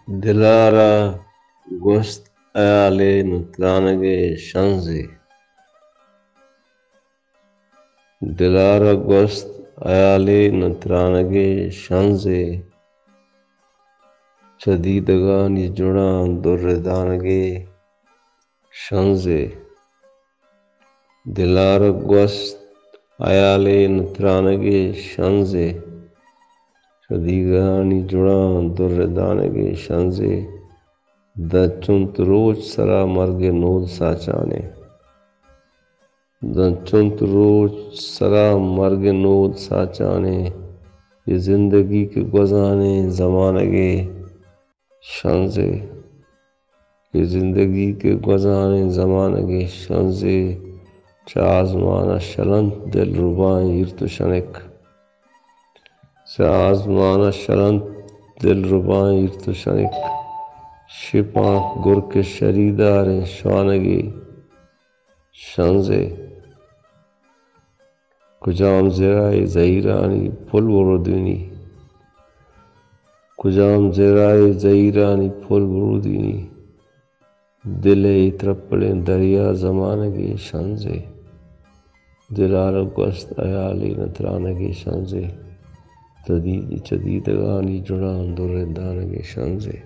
Dilara gost ayale nutranage shanze. Dilara gost ayale nutranage shanze. Chadidagani junan durredanage shanze. Dilara gost ayale nutranage shanze. Chadidagani junan durredanage shanze. Dachunt roch sara marge nod saachane. Dachunt roch sara marge nod saachane. ये जिंदगी के गुज़ाने ज़मानगे शंज़े। ये जिंदगी के गुज़ाने ज़मानगे शंज़े। चाज़माना शलंत दिल रुबाएं इर्तुशनिक। चाज़माना शलंत दिल रुबाएं इर्तुशनिक। शिपां गुर के शरीदारे शानगे शंज़े। कुजाम ज़राए ज़हीरानी फुल वरुदीनी। कुजाम ज़राए ज़हीरानी फुल वरुदीनी। दिले इत्रपड़े दरिया ज़मानगे शंज़े। दिलार गोस्त अयाली नतरानगे शंज़े। तदीद चदीदगानी जुड़ान दुर्दानगे शंज़े।